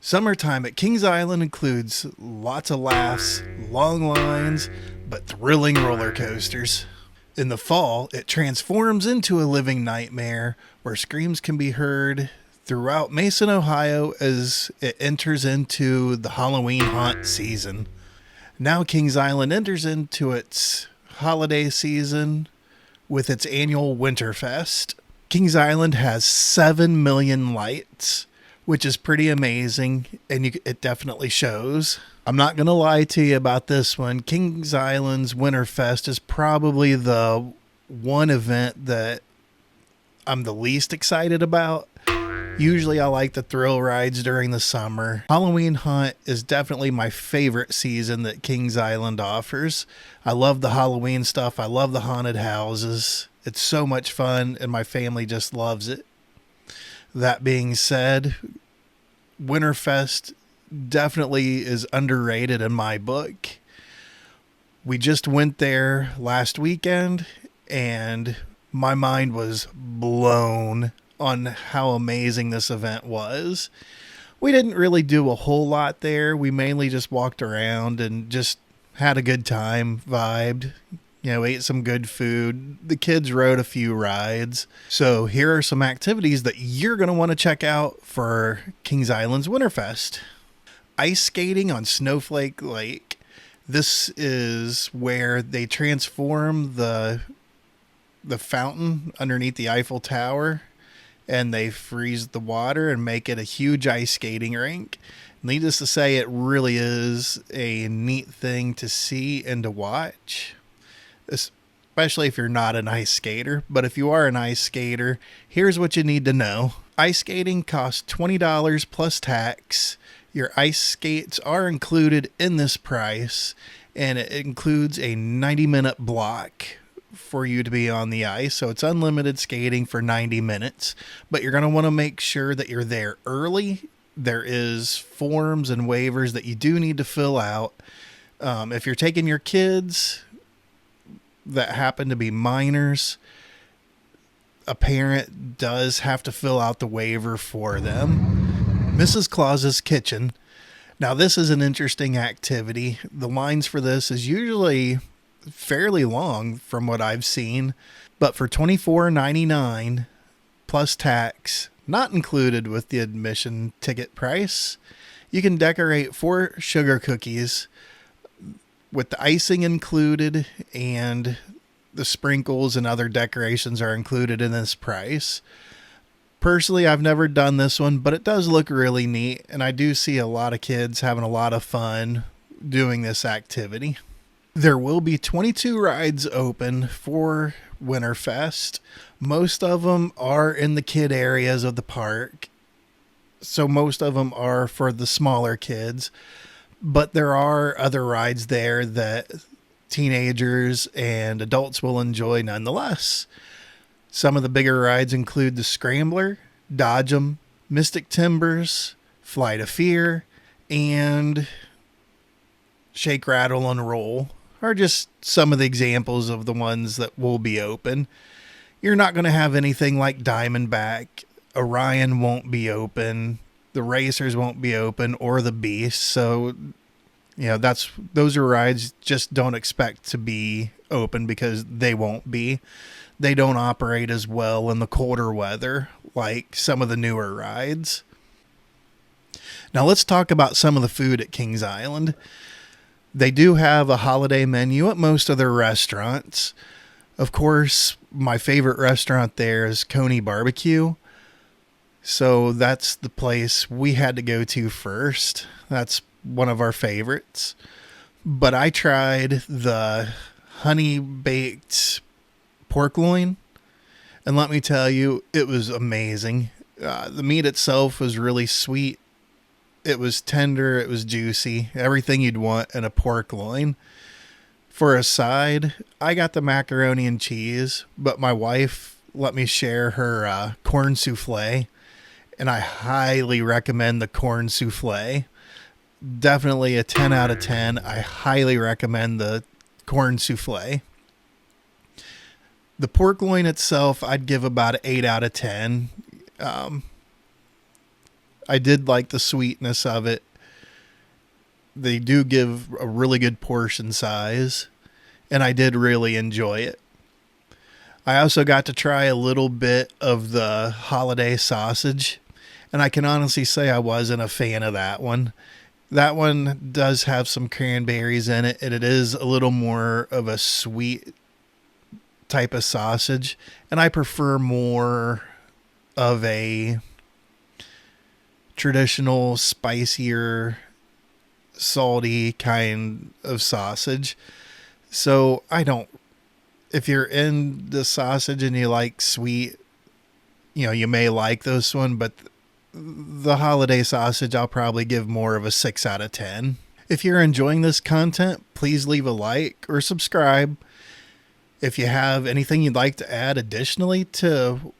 Summertime at Kings Island includes lots of laughs, long lines, but thrilling roller coasters. In the fall, it transforms into a living nightmare where screams can be heard throughout Mason, Ohio as it enters into the Halloween haunt season. Now, Kings Island enters into its holiday season with its annual Winterfest. Kings Island has 7 million lights, which is pretty amazing, and it definitely shows. I'm not going to lie to you about this one. Kings Island's Winterfest is probably the one event that I'm the least excited about. Usually I like the thrill rides during the summer. Halloween Hunt is definitely my favorite season that Kings Island offers. I love the Halloween stuff. I love the haunted houses. It's so much fun, and my family just loves it. That being said, Winterfest definitely is underrated in my book. We just went there last weekend, and my mind was blown on how amazing this event was. We didn't really do a whole lot there. We mainly just walked around and just had a good time, vibed, ate some good food. The kids rode a few rides. So here are some activities that you're going to want to check out for Kings Island's Winterfest. Ice skating on Snowflake Lake. This is where they transform the fountain underneath the Eiffel Tower, and they freeze the water and make it a huge ice skating rink. Needless to say, it really is a neat thing to see and to watch, especially if you're not an ice skater. But if you are an ice skater, here's what you need to know. Ice skating costs $20 plus tax. Your ice skates are included in this price, and it includes a 90-minute block for you to be on the ice. So it's unlimited skating for 90 minutes, but you're going to want to make sure that you're there early. There is forms and waivers that you do need to fill out. If you're taking your kids that happen to be minors, a parent does have to fill out the waiver for them. Mrs. Claus's Kitchen. Now, this is an interesting activity. The lines for this is usually fairly long from what I've seen, but for $24.99 plus tax, not included with the admission ticket price, you can decorate 4 sugar cookies with the icing included, and the sprinkles and other decorations are included in this price. Personally, I've never done this one, but it does look really neat, and I do see a lot of kids having a lot of fun doing this activity. There will be 22 rides open for Winterfest. Most of them are in the kid areas of the park, so most of them are for the smaller kids, but there are other rides there that teenagers and adults will enjoy nonetheless. Some of the bigger rides include the Scrambler, Dodge 'em, Mystic Timbers, Flight of Fear, and Shake, Rattle, and Roll are just some of the examples of the ones that will be open. You're not going to have anything like Diamondback. Orion won't be open. The Racers won't be open, or the Beast. So, those are rides just don't expect to be open because they won't be. They don't operate as well in the colder weather like some of the newer rides. Now let's talk about some of the food at Kings Island. They do have a holiday menu at most of their restaurants. Of course, my favorite restaurant there is Coney Barbecue. So that's the place we had to go to first. That's one of our favorites. But I tried the honey baked pork loin, and let me tell you, it was amazing. The meat itself was really sweet. It was tender. It was juicy. Everything you'd want in a pork loin. For a side, I got the macaroni and cheese, but my wife let me share her corn souffle, and I highly recommend the corn souffle. Definitely a 10 out of 10. I highly recommend the corn souffle. The pork loin itself, I'd give about an 8 out of 10. I did like the sweetness of it. They do give a really good portion size, and I did really enjoy it. I also got to try a little bit of the holiday sausage, and I can honestly say I wasn't a fan of that one. That one does have some cranberries in it, and it is a little more of a sweet type of sausage, and I prefer more of a traditional, spicier, salty kind of sausage. So I don't, if you're in the sausage and you like sweet, you may like this one, but the holiday sausage, I'll probably give more of a 6 out of 10. If you're enjoying this content, please leave a like or subscribe. If you have anything you'd like to add additionally to,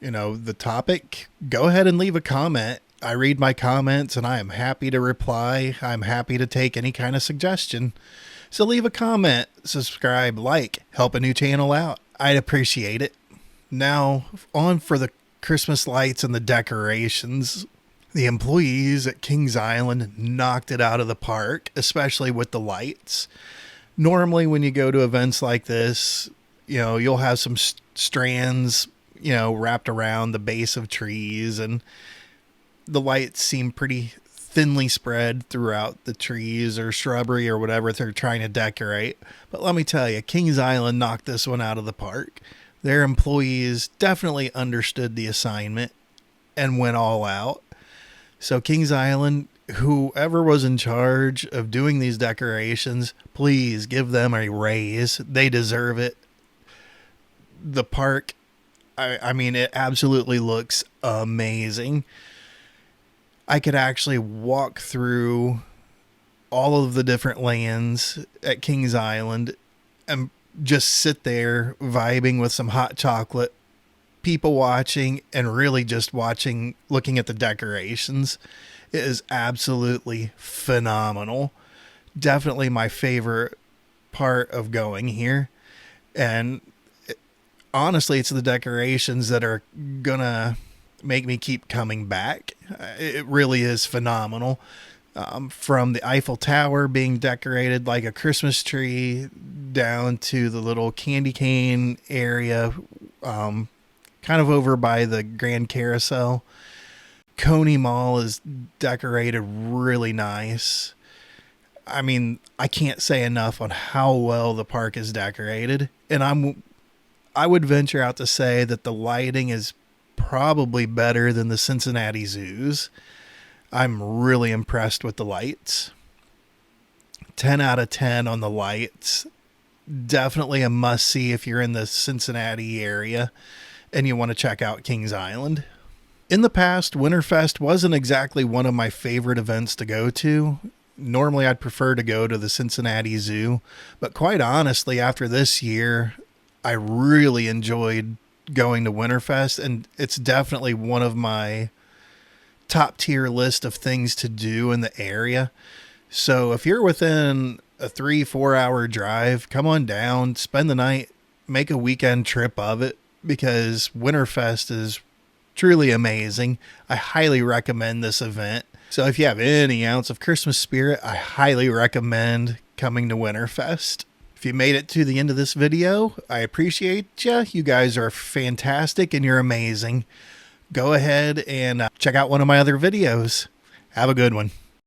the topic, go ahead and leave a comment. I read my comments and I am happy to reply. I'm happy to take any kind of suggestion. So leave a comment, subscribe, help a new channel out. I'd appreciate it. Now, on for the Christmas lights and the decorations. The employees at Kings Island knocked it out of the park, especially with the lights. Normally when you go to events like this, you'll have some strands, wrapped around the base of trees, and the lights seem pretty thinly spread throughout the trees or shrubbery or whatever they're trying to decorate. But let me tell you, Kings Island knocked this one out of the park. Their employees definitely understood the assignment and went all out. So Kings Island, whoever was in charge of doing these decorations, please give them a raise. They deserve it. The park, I mean, it absolutely looks amazing. I could actually walk through all of the different lands at Kings Island and just sit there vibing with some hot chocolate, people watching, and really just looking at the decorations. It is absolutely phenomenal. Definitely my favorite part of going here. And honestly, it's the decorations that are gonna make me keep coming back. It really is phenomenal. From the Eiffel Tower being decorated like a Christmas tree down to the little candy cane area, kind of over by the Grand Carousel. Coney Mall is decorated really nice. I mean, I can't say enough on how well the park is decorated. And I would venture out to say that the lighting is probably better than the Cincinnati Zoo's. I'm really impressed with the lights. 10 out of 10 on the lights. Definitely a must-see if you're in the Cincinnati area and you want to check out Kings Island. In the past, Winterfest wasn't exactly one of my favorite events to go to. Normally, I'd prefer to go to the Cincinnati Zoo, but quite honestly, after this year, I really enjoyed going to Winterfest, and it's definitely one of my top tier list of things to do in the area. So if you're within a 3-4 hour drive, come on down, spend the night, make a weekend trip of it, because Winterfest is truly amazing. I highly recommend this event. So if you have any ounce of Christmas spirit, I highly recommend coming to Winterfest. If you made it to the end of this video, I appreciate you. You guys are fantastic and you're amazing. Go ahead and check out one of my other videos. Have a good one.